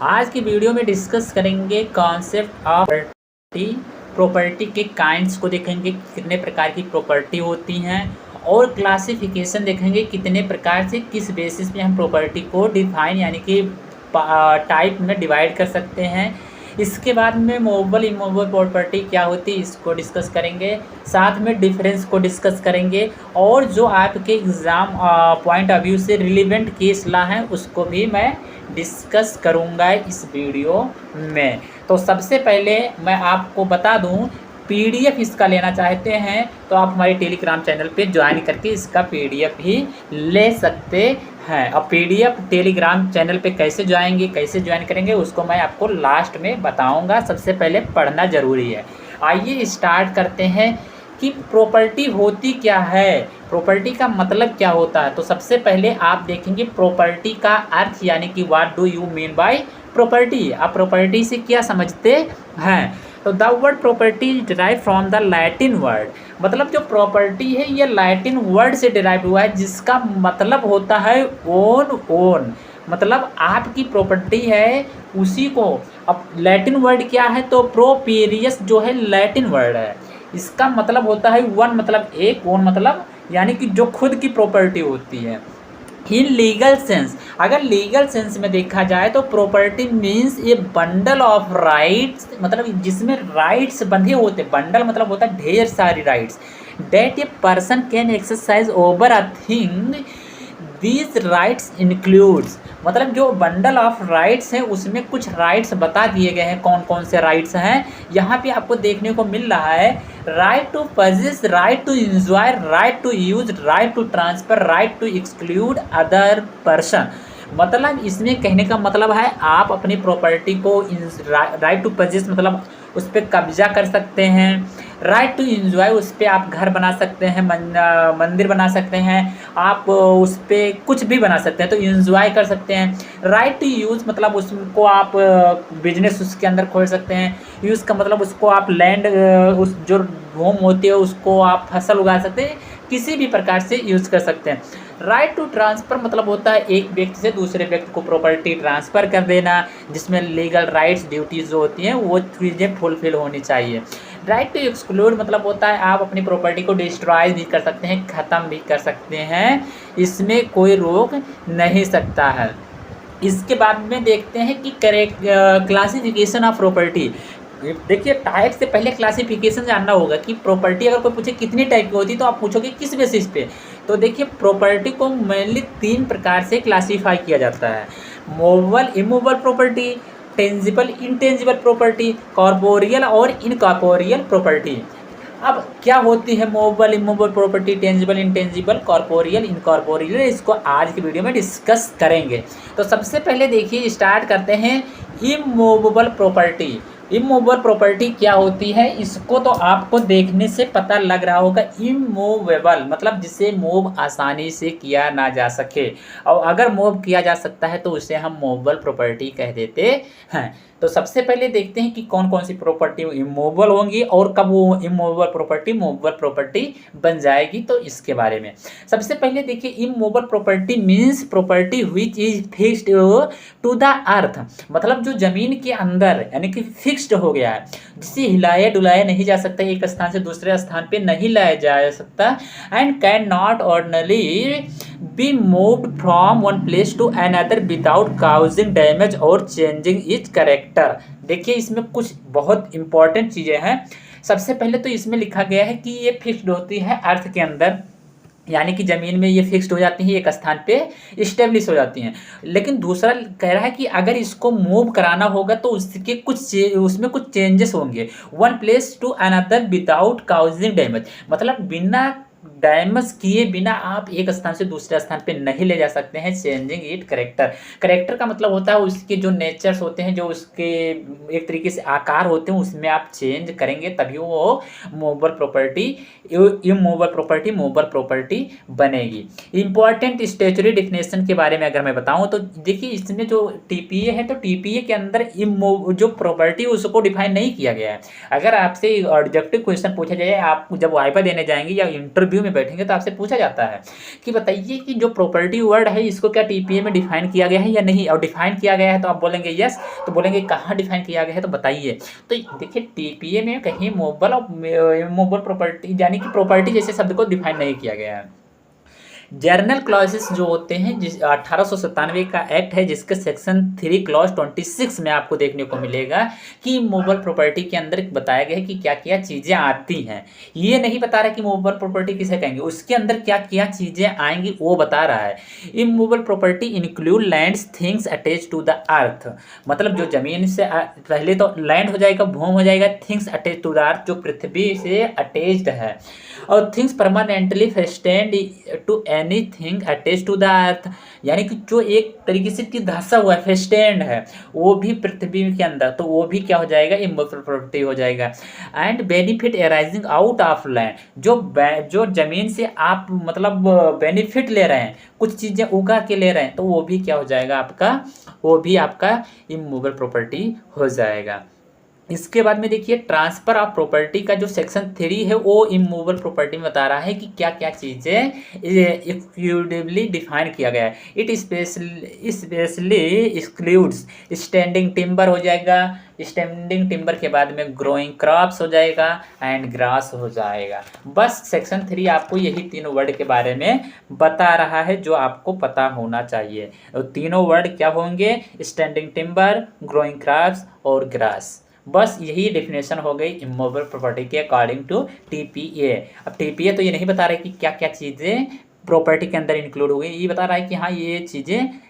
आज की वीडियो में डिस्कस करेंगे कॉन्सेप्ट ऑफ प्रॉपर्टी। प्रॉपर्टी के काइंड्स को देखेंगे, कितने प्रकार की प्रॉपर्टी होती हैं, और क्लासिफिकेशन देखेंगे कितने प्रकार से किस बेसिस पे हम प्रॉपर्टी को डिफाइन यानी कि टाइप में डिवाइड कर सकते हैं। इसके बाद में मूवेबल इमूवेबल प्रॉपर्टी क्या होती है इसको डिस्कस करेंगे, साथ में डिफरेंस को डिस्कस करेंगे, और जो आपके एग्ज़ाम पॉइंट ऑफ व्यू से रिलेवेंट केस ला है उसको भी मैं डिस्कस करूंगा इस वीडियो में। तो सबसे पहले मैं आपको बता दूं, पीडीएफ इसका लेना चाहते हैं तो आप हमारे टेलीग्राम चैनल पे ज्वाइन करके इसका पीडीएफ भी ले सकते हैं। अब पीडीएफ टेलीग्राम चैनल पे कैसे ज्वाइन करेंगे उसको मैं आपको लास्ट में बताऊंगा। सबसे पहले पढ़ना ज़रूरी है। आइए स्टार्ट करते हैं कि प्रॉपर्टी होती क्या है, प्रॉपर्टी का मतलब क्या होता है। तो सबसे पहले आप देखेंगे प्रॉपर्टी का अर्थ यानी कि what do you mean by property. आप प्रॉपर्टी से क्या समझते हैं। तो the word property is derive from the Latin word, मतलब जो प्रॉपर्टी है ये लैटिन वर्ड से डिराइव हुआ है जिसका मतलब होता है ओन। मतलब आपकी प्रॉपर्टी है उसी को। अब लैटिन वर्ड क्या है, तो प्रोपेरियस जो है लैटिन वर्ड है, इसका मतलब होता है वन मतलब एक, ओन मतलब यानी कि जो खुद की प्रॉपर्टी होती है। इन लीगल सेंस, अगर लीगल सेंस में देखा जाए तो property means A bundle of rights, मतलब जिसमें राइट्स बंधे होते, बंडल मतलब होता है ढेर सारी rights, that a person can exercise over a thing. These rights includes, मतलब जो बंडल ऑफ राइट्स हैं उसमें कुछ राइट्स बता दिए गए हैं, कौन कौन से राइट्स हैं यहाँ पे आपको देखने को मिल रहा है। Right to possess, right to enjoy, right to use, right to transfer, right to exclude other person. मतलब इसमें कहने का मतलब है आप अपनी प्रॉपर्टी को राइट टू पजेस मतलब उस पर कब्जा कर सकते हैं। राइट टू इंजॉय, उस पर आप घर बना सकते हैं, मंदिर बना सकते हैं, आप उस पर कुछ भी बना सकते हैं, तो इंजॉय कर सकते हैं। राइट टू यूज़ मतलब उसको आप बिजनेस उसके अंदर खोल सकते हैं। यूज़ का मतलब उसको आप लैंड, उस जो होम होती है उसको आप फसल उगा सकते हैं, किसी भी प्रकार से यूज़ कर सकते हैं। राइट टू ट्रांसफ़र मतलब होता है एक व्यक्ति से दूसरे व्यक्ति को प्रॉपर्टी ट्रांसफ़र कर देना, जिसमें लीगल राइट्स ड्यूटीज़ जो होती हैं वो चीज़ें फुलफिल होनी चाहिए। राइट टू एक्सक्लूड मतलब होता है आप अपनी प्रॉपर्टी को डिस्ट्रॉय भी कर सकते हैं, ख़त्म भी कर सकते हैं, इसमें कोई रोक नहीं सकता है। इसके बाद में देखते हैं कि क्लासिफिकेशन ऑफ प्रॉपर्टी। देखिए टाइप से पहले क्लासिफिकेशन जानना होगा कि प्रॉपर्टी अगर कोई पूछे कितनी टाइप की होती है तो आप पूछोगे किस बेसिस पे। तो देखिए प्रॉपर्टी को मेनली 3 प्रकार से क्लासीफाई किया जाता है। Movable immovable property, tangible intangible property, corporeal और इनकॉर्पोरियल प्रॉपर्टी। अब क्या होती है movable immovable property, tangible intangible, corporeal incorporeal, इसको आज की वीडियो में डिस्कस करेंगे। तो सबसे पहले देखिए स्टार्ट करते हैं इमूवेबल प्रॉपर्टी। इमूवेबल प्रॉपर्टी क्या होती है इसको तो आपको देखने से पता लग रहा होगा। इमूवेबल मतलब जिसे मूव आसानी से किया ना जा सके, और अगर मूव किया जा सकता है तो उसे हम मूवेबल प्रॉपर्टी कह देते हैं। तो सबसे पहले देखते हैं कि कौन कौन सी प्रॉपर्टी इमूवेबल होंगी और कब वो इमूवेबल प्रॉपर्टी मूवेबल प्रॉपर्टी बन जाएगी, तो इसके बारे में सबसे पहले देखिए immovable property means property which is fixed to the earth, मतलब जो जमीन के अंदर यानी कि फिक्स्ड हो गया है, जिसे हिलाया डुलाया नहीं जा सकता, एक स्थान से दूसरे स्थान पे नहीं लाया जा सकता, and can not ordinarily be moved from one place to another without causing damage और चेंजिंग इट्स कैरेक्टर। देखिए इसमें कुछ बहुत इंपॉर्टेंट चीज़ें हैं। सबसे पहले तो इसमें लिखा गया है कि ये फिक्स्ड होती है अर्थ के अंदर, यानी कि ज़मीन में ये फिक्स्ड हो जाती हैं, एक स्थान पे इस्टेब्लिश हो जाती हैं। लेकिन दूसरा कह रहा है कि अगर इसको मूव कराना होगा तो उसके उसमें कुछ चेंजेस होंगे। One place to another without causing damage, मतलब बिना डैमेज किए बिना आप एक स्थान से दूसरे स्थान पे नहीं ले जा सकते हैं। चेंजिंग इट करेक्टर, करेक्टर का मतलब होता है उसके जो नेचर्स होते हैं, जो उसके एक तरीके से आकार होते हैं, उसमें आप चेंज करेंगे तभी वो movable property, immovable property movable property बनेगी। इंपॉर्टेंट स्टैट्यूटरी डिफिनेशन के बारे में अगर मैं बताऊं तो देखिए इसमें जो टीपीए है तो टीपीए के अंदर जो प्रॉपर्टी उसको डिफाइन नहीं किया गया है। अगर आपसे ऑब्जेक्टिव क्वेश्चन पूछा जाए, आप जब वाइवा देने जाएंगे या इंटरव्यू इंटरव्यू में बैठेंगे तो आपसे पूछा जाता है कि बताइए कि जो प्रॉपर्टी वर्ड है इसको क्या टीपीए में डिफाइन किया गया है या नहीं, और डिफाइन किया गया है तो आप बोलेंगे यस, तो बोलेंगे कहाँ डिफाइन किया गया है तो बताइए। तो देखिए टीपीए में कहीं मूवेबल और इमूवेबल प्रॉपर्टी यानी कि प्रॉपर्टी जैसे शब्द को डिफाइन नहीं किया गया है। जर्नल क्लॉजेस जो होते हैं, जिस 1897 का एक्ट है जिसके सेक्शन 3 क्लॉज 26 में आपको देखने को मिलेगा कि मूवेबल प्रॉपर्टी के अंदर बताया गया है कि क्या क्या चीज़ें आती हैं। ये नहीं बता रहा कि मूवेबल प्रॉपर्टी किसे कहेंगे, उसके अंदर क्या क्या चीज़ें आएंगी वो बता रहा है। Immovable property include lands things attach to the earth, मतलब जो जमीन से पहले तो लैंड हो जाएगा, भूम हो जाएगा, things attach to the earth जो पृथ्वी से अटैच्ड है, और things permanently fastened to anything attach to the earth, यानी कि जो एक तरीके से कि धंसा हुआ है, फेस्टेंड है, वो भी पृथ्वी के अंदर, तो वो भी क्या हो जाएगा, इमूवेबल प्रॉपर्टी हो जाएगा। And benefit arising out of land, जो जमीन से आप मतलब बेनिफिट ले रहे हैं, कुछ चीज़ें उगा के ले रहे हैं, तो वो भी क्या हो जाएगा आपका, वो भी आपका इमूवेबल प्रॉपर्टी हो जाएगा। इसके बाद में देखिए ट्रांसफ़र ऑफ प्रॉपर्टी का जो सेक्शन 3 है वो इमूवेबल प्रॉपर्टी में बता रहा है कि क्या क्या चीज़ें एक्सक्लूसिवली डिफाइन किया गया है। It specially excludes standing timber हो जाएगा, स्टैंडिंग टिम्बर के बाद में ग्रोइंग क्रॉप्स हो जाएगा एंड ग्रास हो जाएगा। बस सेक्शन 3 आपको यही तीनों वर्ड के बारे में बता रहा है जो आपको पता होना चाहिए। और तीनों वर्ड क्या होंगे, स्टैंडिंग टिम्बर, ग्रोइंग क्रॉप्स और ग्रास। बस यही डेफिनेशन हो गई इमूवेबल प्रॉपर्टी के अकॉर्डिंग टू टीपीए। अब टीपीए तो ये नहीं बता रहा है कि क्या क्या चीज़ें प्रॉपर्टी के अंदर इंक्लूड हो गई, ये बता रहा है कि हाँ ये चीज़ें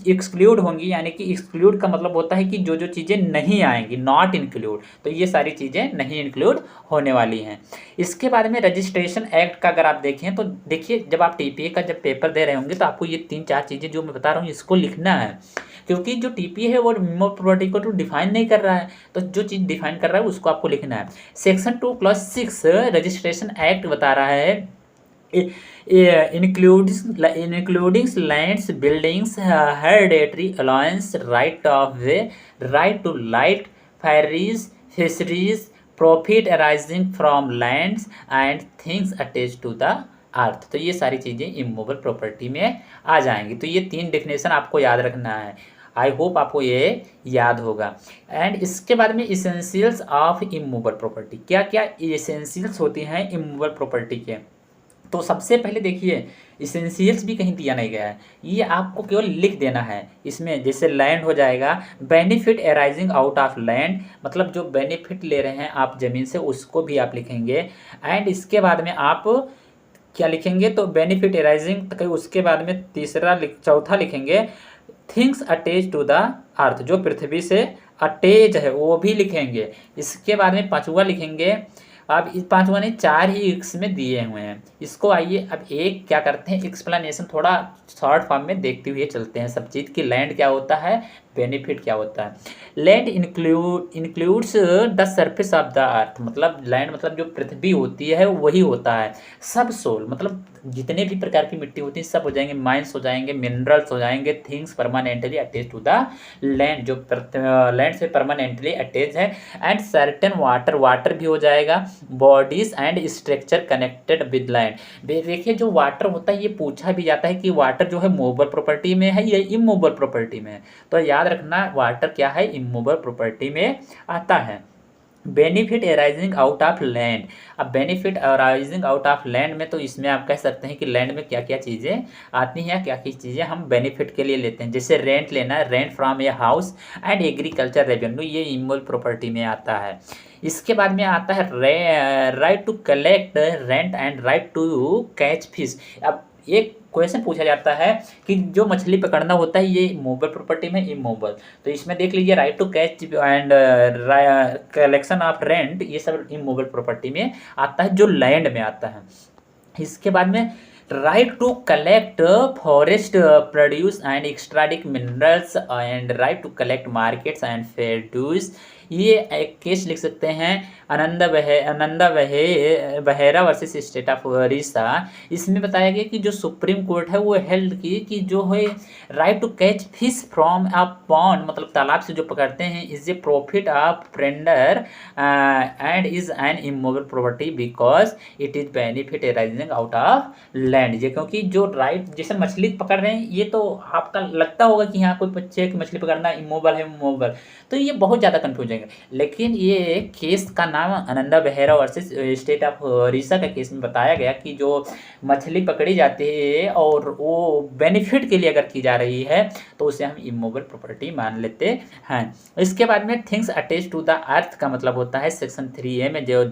एक्सक्लूड होंगी, यानी कि एक्सक्लूड का मतलब होता है कि जो जो चीज़ें नहीं आएंगी, नॉट इंक्लूड, तो ये सारी चीज़ें नहीं इंक्लूड होने वाली हैं। इसके बाद में रजिस्ट्रेशन एक्ट का अगर आप देखें तो देखिए जब आप टीपीए का जब पेपर दे रहे होंगे तो आपको ये 3-4 चीज़ें जो मैं बता रहा हूँ इसको लिखना है, क्योंकि जो टीपीए है वो इमूवेबल प्रॉपर्टी को तो डिफाइन नहीं कर रहा है, तो जो चीज़ डिफाइन कर रहा है उसको आपको लिखना है। सेक्शन 2 क्लॉज 6 रजिस्ट्रेशन एक्ट बता रहा है including lands, buildings, hereditary allowance, right of way, right to light, ferries, fisheries, profit arising from lands and things attach to the earth. तो ये सारी चीज़ें इमूवेबल प्रॉपर्टी में आ जाएंगी। तो ये 3 डेफिनेशन आपको याद रखना है। आई होप आपको ये याद होगा। एंड इसके बाद में इसेंशियल्स ऑफ इमूवेबल प्रॉपर्टी, क्या क्या इसेंशियल्स होती हैं इमूवेबल प्रॉपर्टी के। तो सबसे पहले देखिए इसेंशियल्स भी कहीं दिया नहीं गया है, ये आपको केवल लिख देना है। इसमें जैसे लैंड हो जाएगा, benefit arising out of land, मतलब जो बेनिफिट ले रहे हैं आप ज़मीन से उसको भी आप लिखेंगे। एंड इसके बाद में आप क्या लिखेंगे, तो बेनिफिट अराइजिंग, तो उसके बाद में चौथा लिखेंगे things attach to the earth, जो पृथ्वी से अटैच है वो भी लिखेंगे। इसके बाद में 5वां लिखेंगे, अब इस 5वां नहीं 4 ही इसमें दिए हुए हैं। इसको आइए अब एक क्या करते हैं एक्सप्लेनेशन थोड़ा शॉर्ट फॉर्म में देखते हुए चलते हैं सब चीज़ की। लैंड क्या होता है, बेनिफिट क्या होता है। Land includes the surface of the earth, मतलब लैंड मतलब जो पृथ्वी होती है वही होता है। सब सोल मतलब जितने भी प्रकार की मिट्टी होती है सब हो जाएंगे, माइंस हो जाएंगे, मिनरल्स हो जाएंगे, things permanently attach to the land, जो लैंड से परमानेंटली अटैच है। एंड सर्टेन वाटर भी हो जाएगा, bodies and structure connected with land. देखिए जो वाटर होता है ये पूछा भी जाता है कि वाटर जो है मूवेबल प्रॉपर्टी में है या इमूवेबल प्रॉपर्टी में है, तो याद रखना वाटर क्या है, इमूवेबल प्रॉपर्टी में आता है। Benefit arising out of land, अब benefit arising out of land में तो इसमें आप कह सकते हैं कि लैंड में क्या क्या चीज़ें आती हैं, क्या क्या चीज़ें हम बेनिफिट के लिए लेते हैं। जैसे रेंट लेना, rent from a house and agriculture revenue, ये इमूवेबल प्रॉपर्टी में आता है। इसके बाद में आता है right to collect rent and right to catch fish. अब एक क्वेश्चन पूछा जाता है कि जो मछली पकड़ना होता है ये मूवेबल प्रॉपर्टी में इमूवेबल, तो इसमें देख लीजिए right to catch and collection of rent, ये सब इमूवेबल प्रॉपर्टी में आता है जो लैंड में आता है। इसके बाद में right to collect forest produce and extract minerals and right to collect markets and fair dues, ये एक केस लिख सकते हैं Behera versus state of Orissa. इसमें बताया गया कि जो सुप्रीम कोर्ट है वो हेल्ड की कि जो है right to catch fish from a pond, मतलब तालाब से जो पकड़ते हैं, is a profit of prendre and is an immovable property because it is benefit arising out of land. ये क्योंकि जो राइट जैसे मछली पकड़ रहे हैं, ये तो आपका लगता होगा कि यहाँ कोई बच्चे की मछली पकड़ना इमूवेबल है, इमूवेबल, तो ये बहुत ज़्यादा कंफ्यूजिंग है। लेकिन ये केस का नाम Ananda Behera versus state of Orissa का केस में बताया गया कि जो मछली पकड़ी जाती है और वो बेनिफिट के लिए अगर की जा रही है तो उसे हम इमूवेबल प्रॉपर्टी मान लेते हैं। इसके बाद में things attach to the earth का मतलब होता है सेक्शन 3A में जो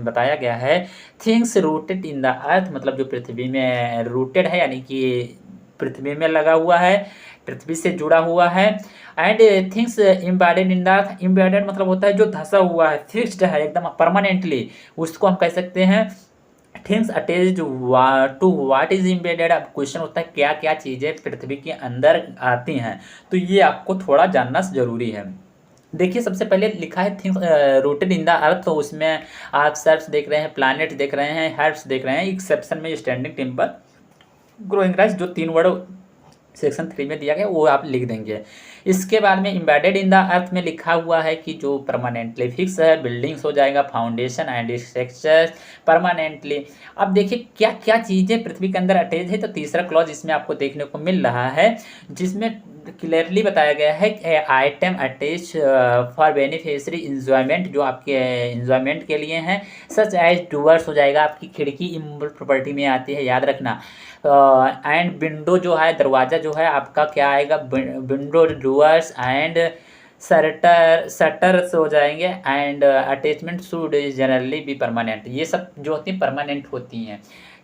बताया गया है, things rooted in the earth, मतलब जो पृथ्वी में रूटेड है यानी कि पृथ्वी में लगा हुआ है, पृथ्वी से जुड़ा हुआ है। And things embedded in the earth, embedded मतलब होता है जो धंसा हुआ है, फिक्स्ड है एकदम परमानेंटली, उसको हम कह सकते हैं things attached to what is embedded. अब क्वेश्चन होता है क्या क्या चीज़ें पृथ्वी के अंदर आती हैं, तो ये आपको थोड़ा जानना जरूरी है। देखिए सबसे पहले लिखा है things rooted in the earth, तो उसमें आप सर्फ्स देख रहे हैं, प्लैनेट देख रहे हैं, हर्ब्स देख रहे हैं, एक्सेप्शन में स्टैंडिंग टिम्बर, ग्रोइंग ग्रास, जो 3 वर्ड सेक्शन 3 में दिया गया वो आप लिख देंगे। इसके बाद में एम्बेडेड इन द अर्थ में लिखा हुआ है कि जो परमानेंटली फिक्स है, बिल्डिंग्स हो जाएगा, फाउंडेशन एंड स्ट्रक्चर्स परमानेंटली। अब देखिए क्या क्या चीज़ें पृथ्वी के अंदर अटैच है, तो तीसरा क्लॉज इसमें आपको देखने को मिल रहा है जिसमें क्लियरली बताया गया है item attach for beneficiary enjoyment, जो आपके इंजॉयमेंट के लिए हैं, सच एज डूअर्स हो जाएगा, आपकी खिड़की इमूवेबल प्रॉपर्टी में आती है, याद रखना। एंड विंडो जो है, दरवाज़ा जो है आपका क्या आएगा, विंडो डूअर्स एंड शटर्स हो जाएंगे। एंड अटैचमेंट शुड जनरली भी परमानेंट, ये सब जो होती हैं परमानेंट होती हैं,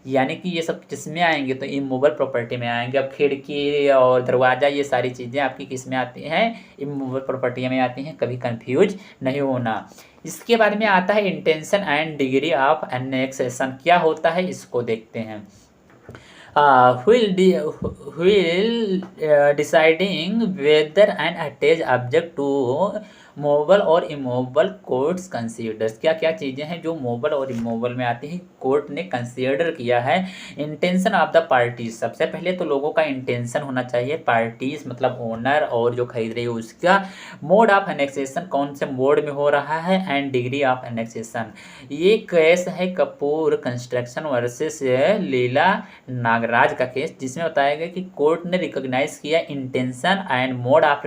यानी कि ये सब किस में आएंगे तो इमूवेबल प्रॉपर्टी में आएंगे। अब खिड़की और दरवाज़ा ये सारी चीज़ें आपकी किस में आती हैं, इमूवेबल प्रॉपर्टी में आती हैं, कभी कंफ्यूज नहीं होना। इसके बाद में आता है intention and degree of annexation, क्या होता है इसको देखते हैं। deciding whether an attached object to movable और इमूवेबल कोर्ट्स कंसीडर्स, क्या क्या चीज़ें हैं जो मूवेबल और इमूवेबल में आती हैं, कोर्ट ने कंसीडर किया है। इंटेंशन ऑफ द पार्टीज, सबसे पहले तो लोगों का इंटेंशन होना चाहिए, पार्टीज मतलब ओनर और जो खरीद रही है उसका। मोड ऑफ एनेक्सेशन, कौन से मोड में हो रहा है, एंड डिग्री ऑफ एनेक्सेशन। ये केस है कपूर कंस्ट्रक्शन वर्सेस लीला नागराज का केस, जिसमें बताया गया कि कोर्ट ने रिकॉग्नाइज किया intention and mode of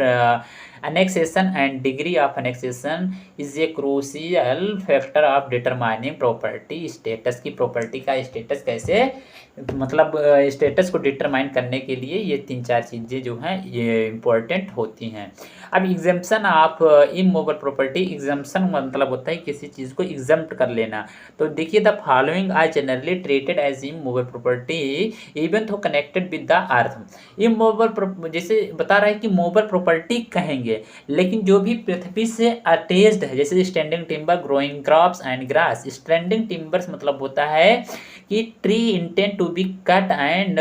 annexation and degree of annexation is a crucial factor of determining property status, की प्रॉपर्टी का स्टेटस कैसे, मतलब स्टेटस को डिटरमाइन करने के लिए ये 3-4 चीज़ें जो हैं ये इम्पोर्टेंट होती हैं। अब exemption of immovable property, exemption मतलब होता है किसी चीज़ को एग्जम्प्ट कर लेना। तो देखिए the following are generally treated as immovable property even though connected with the earth. Immovable जैसे बता रहा है कि मूवेबल प्रॉपर्टी कहेंगे, लेकिन जो भी पृथ्वी से अटैच्ड है, जैसे standing timber, growing crops and grass. Standing timbers मतलब होता है कि tree intent to be cut and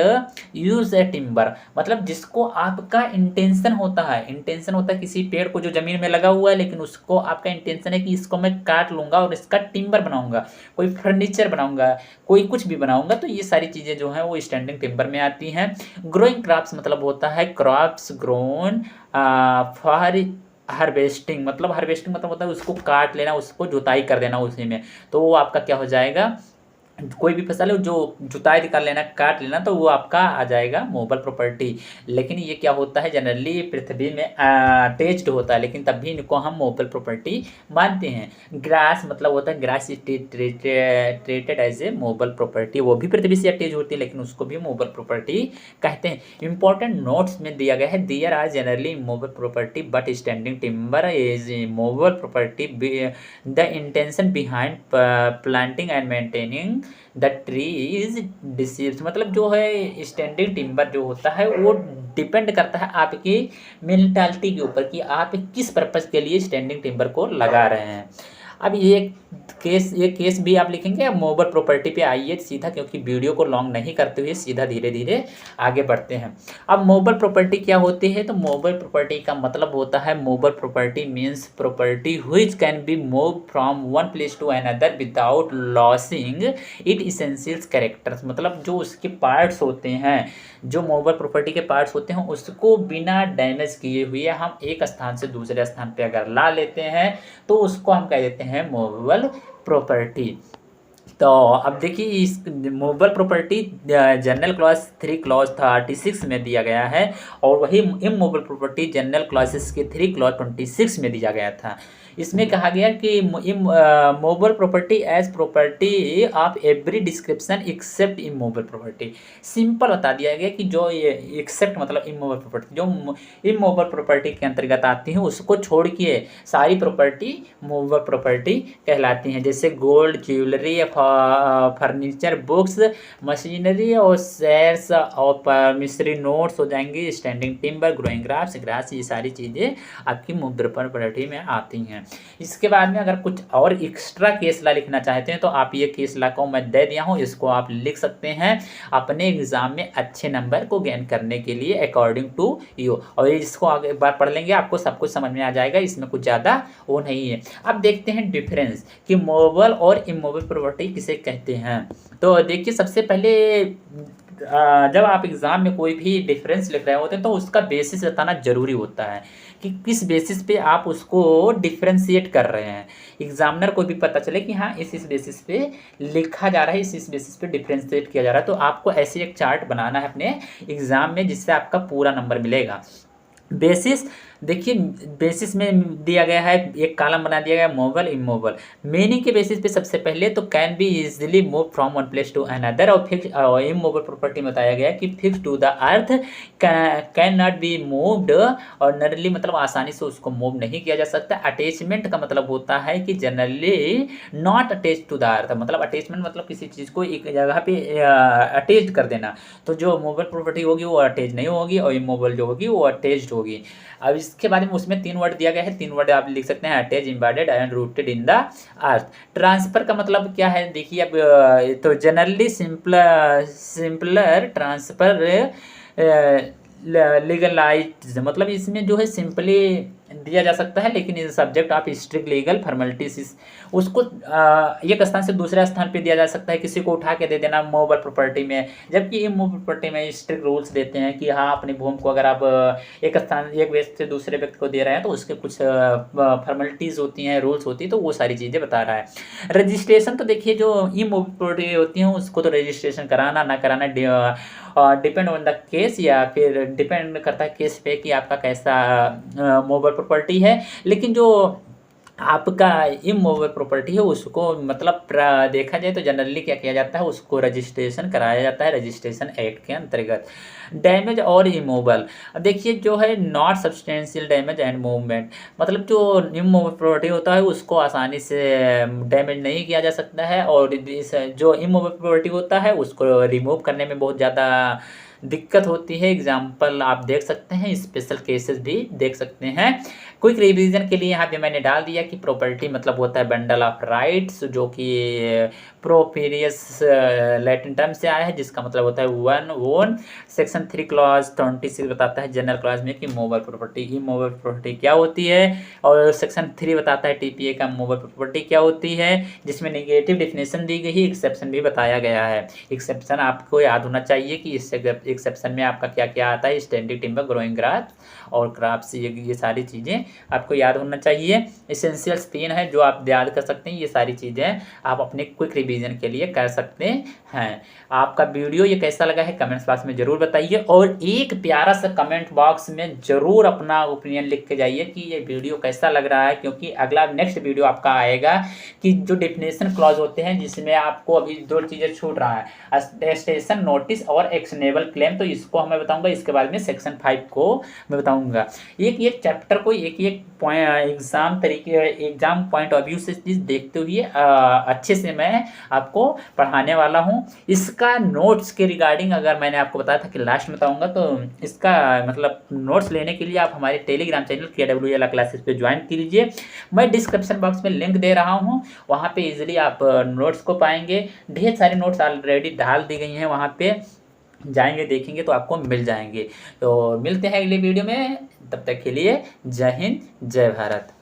use a timber, मतलब जिसको आपका इंटेंशन होता है किसी पेड़ को जो जमीन में लगा हुआ है, लेकिन उसको आपका इंटेंशन है कि इसको मैं काट लूंगा और इसका टिम्बर बनाऊंगा, कोई फर्नीचर बनाऊंगा, कोई कुछ भी बनाऊंगा, तो ये सारी चीज़ें जो हैं वो स्टैंडिंग टिम्बर में आती हैं। ग्रोइंग क्रॉप्स मतलब होता है क्रॉप्स ग्रोन फॉर हार्वेस्टिंग, मतलब हार्वेस्टिंग मतलब होता है उसको काट लेना, उसको जुताई कर देना उसी में, तो वो आपका क्या हो जाएगा, कोई भी फसल है जो जुताई कर लेना, काट लेना, तो वो आपका आ जाएगा मूवेबल प्रॉपर्टी। लेकिन ये क्या होता है जनरली पृथ्वी में अटैच्ड होता है, लेकिन तब भी इनको हम मूवेबल प्रॉपर्टी मानते हैं। ग्रास मतलब होता है grass treated as a movable property, वो भी पृथ्वी से अटैच होती है लेकिन उसको भी मूवेबल प्रॉपर्टी कहते हैं। इंपॉर्टेंट नोट्स में दिया गया है, there are generally movable property but standing timber is movable property, the intention behind planting and maintaining the tree is deceived, मतलब जो है स्टैंडिंग टिम्बर जो होता है वो डिपेंड करता है आपकी मेंटालिटी के ऊपर कि आप किस पर्पज़ के लिए स्टैंडिंग टिम्बर को लगा रहे हैं। अब ये केस भी आप लिखेंगे। अब मूवेबल प्रॉपर्टी पे आइए सीधा, क्योंकि वीडियो को लॉन्ग नहीं करते हुए सीधा धीरे धीरे आगे बढ़ते हैं। अब मूवेबल प्रॉपर्टी क्या होती है? तो मूवेबल प्रॉपर्टी का मतलब होता है, movable property means property which can be move from one place to another without losing it essentials characters. मतलब जो उसके पार्ट्स होते हैं, जो मूवेबल प्रॉपर्टी के पार्ट्स होते हैं, उसको बिना डैमेज किए हुए हम एक स्थान से दूसरे स्थान पे अगर ला लेते हैं तो उसको हम कह देते हैं मूवेबल प्रॉपर्टी। तो अब देखिए, इस movable property general clause 3 clause 36 में दिया गया है, और वही इमूवेबल प्रॉपर्टी जनरल क्लॉजेस के 3 क्लॉज 26 में दिया गया था। इसमें कहा गया कि movable property as property of every description except immovable property. Simple बता दिया गया कि जो ये एक्सेप्ट मतलब इमूवेबल प्रॉपर्टी, जो इमूवेबल प्रॉपर्टी के अंतर्गत आती है उसको छोड़ के सारी प्रॉपर्टी मूवेबल प्रॉपर्टी कहलाती हैं। जैसे gold, jewellery, furniture, books, machinery और शेयर्स और प्रॉमिसरी नोट्स हो जाएंगी, स्टैंडिंग टिम्बर, ग्रोइंग ग्रास, ये सारी चीज़ें आपकी मूवेबल प्रॉपर्टी में आती हैं। इसके बाद में अगर कुछ और एक्स्ट्रा केस ला लिखना चाहते हैं तो आप ये केस ला को मैं दे दिया हूँ, इसको आप लिख सकते हैं अपने एग्जाम में अच्छे नंबर को गेन करने के लिए अकॉर्डिंग टू यू। और इसको आगे एक बार पढ़ लेंगे, आपको सब कुछ समझ में आ जाएगा, इसमें कुछ ज़्यादा वो नहीं है। अब देखते हैं डिफरेंस कि मूवेबल और इमूवेबल प्रॉपर्टी किसे कहते हैं। तो देखिए, सबसे पहले जब आप एग्ज़ाम में कोई भी डिफरेंस लिख रहे होते हैं तो उसका बेसिस बताना ज़रूरी होता है कि किस बेसिस पे आप उसको डिफ्रेंशिएट कर रहे हैं। एग्जामिनर को भी पता चले कि हाँ इस बेसिस पे लिखा जा रहा है, इस बेसिस पे डिफ्रेंशिएट किया जा रहा है। तो आपको ऐसे एक चार्ट बनाना है अपने एग्ज़ाम में जिससे आपका पूरा नंबर मिलेगा। बेसिस देखिए, बेसिस में दिया गया है, एक कॉलम बना दिया गया मूवेबल इमूवेबल। मीनिंग के बेसिस पे सबसे पहले तो can be easily move from one place to another, और फिक्स इमूवेबल प्रॉपर्टी में बताया गया है कि fix to the earth can not be moved, ordinarily मतलब आसानी से उसको मूव नहीं किया जा सकता। अटैचमेंट का मतलब होता है कि generally not attach to the earth, मतलब अटैचमेंट मतलब किसी चीज़ को एक जगह पे अटैच कर देना। तो जो मूवेबल प्रॉपर्टी होगी वो अटैच नहीं होगी, और इमूवेबल जो होगी वो अटैच्ड होगी। अब इसके बाद में उसमें 3 वर्ड दिया गया है, 3 वर्ड आप लिख सकते हैं, attach, embedded and rooted in the earth. Transfer का मतलब क्या है? देखिए, अब तो जनरली सिंपलर ट्रांसफर लीगलाइज, मतलब इसमें जो है सिंपली दिया जा सकता है, लेकिन इस subject of strict legal formalities, उसको एक स्थान से दूसरे स्थान पे दिया जा सकता है, किसी को उठा के दे देना मूवेबल प्रॉपर्टी में। जबकि इमूवेबल प्रॉपर्टी में स्ट्रिक्ट रूल्स देते हैं कि हाँ, अपनी भूमि को अगर आप एक व्यक्ति से दूसरे व्यक्ति को दे रहे हैं तो उसके कुछ फॉर्मेलिटीज़ होती हैं, रूल्स होती है, तो वो सारी चीज़ें बता रहा है। रजिस्ट्रेशन तो देखिए, जो इमूवेबल प्रॉपर्टी होती हैं उसको तो रजिस्ट्रेशन कराना ना कराना डिपेंड ऑन द केस, या फिर डिपेंड करता है केस पे कि आपका कैसा मूवेबल प्रॉपर्टी है। लेकिन जो आपका इमूवेबल प्रॉपर्टी है उसको मतलब देखा जाए तो जनरली क्या किया जाता है, उसको रजिस्ट्रेशन कराया जाता है रजिस्ट्रेशन एक्ट के अंतर्गत। डैमेज और इमूवेबल, देखिए जो है not substantial damage and movement, मतलब जो इमूवेबल प्रॉपर्टी होता है उसको आसानी से डैमेज नहीं किया जा सकता है, और जो इमूवेबल प्रॉपर्टी होता है उसको रिमूव करने में बहुत ज़्यादा दिक्कत होती है। एग्जाम्पल आप देख सकते हैं, स्पेशल केसेस भी देख सकते हैं। क्विक रिवीजन के लिए यहाँ पे मैंने डाल दिया कि प्रॉपर्टी मतलब होता है बंडल ऑफ राइट्स, जो कि प्रोपेरियस लैटिन टर्म से आया है, जिसका मतलब होता है वन ओन। सेक्शन 3 क्लॉज 26 बताता है जनरल क्लॉज में कि मूवेबल प्रॉपर्टी क्या होती है, और सेक्शन 3 बताता है टीपीए का मूवेबल प्रॉपर्टी क्या होती है, जिसमें नेगेटिव डेफिनेशन दी गई है, एक्सेप्शन भी बताया गया है। एक्सेप्शन आपको याद होना चाहिए कि इस एक्सेप्शन में आपका क्या क्या आता है, स्टैंडिंग टिम्बर, ग्रोइंग ग्रास और क्राफ्ट्स, ये सारी चीज़ें आपको याद होना चाहिए। एसेंशियल्स 3 है जो आप याद कर सकते हैं, ये सारी चीज़ें आप अपने क्विक रिवीजन के लिए कर सकते हैं। आपका वीडियो ये कैसा लगा है कमेंट्स बॉक्स में ज़रूर बताइए, और एक प्यारा सा कमेंट बॉक्स में ज़रूर अपना ओपिनियन लिख के जाइए कि ये वीडियो कैसा लग रहा है, क्योंकि अगला नेक्स्ट वीडियो आपका आएगा कि जो डेफिनेशन क्लॉज होते हैं जिसमें आपको अभी 2 चीज़ें छूट रहा है, स्टेशन नोटिस और एक्शनेबल क्लेम, तो इसको मैं बताऊंगा, इसके बाद में सेक्शन 5 को मैं बताऊंगा। एक चैप्टर को एक एग्जाम पॉइंट ऑफ व्यू से चीज़ देखते हुए अच्छे से मैं आपको पढ़ाने वाला हूँ। इसका नोट्स के रिगार्डिंग अगर मैंने आपको बताया था कि लास्ट में बताऊंगा, तो इसका मतलब नोट्स लेने के लिए आप हमारे टेलीग्राम चैनल KWL क्लासेस पे ज्वाइन कीजिए। मैं डिस्क्रिप्शन बॉक्स में लिंक दे रहा हूँ, वहाँ पे इजीली आप नोट्स को पाएंगे। ढेर सारे नोट्स ऑलरेडी डाल दी गई हैं, वहाँ पे जाएंगे देखेंगे तो आपको मिल जाएंगे। तो मिलते हैं अगले वीडियो में, तब तक के लिए जय हिंद जय भारत।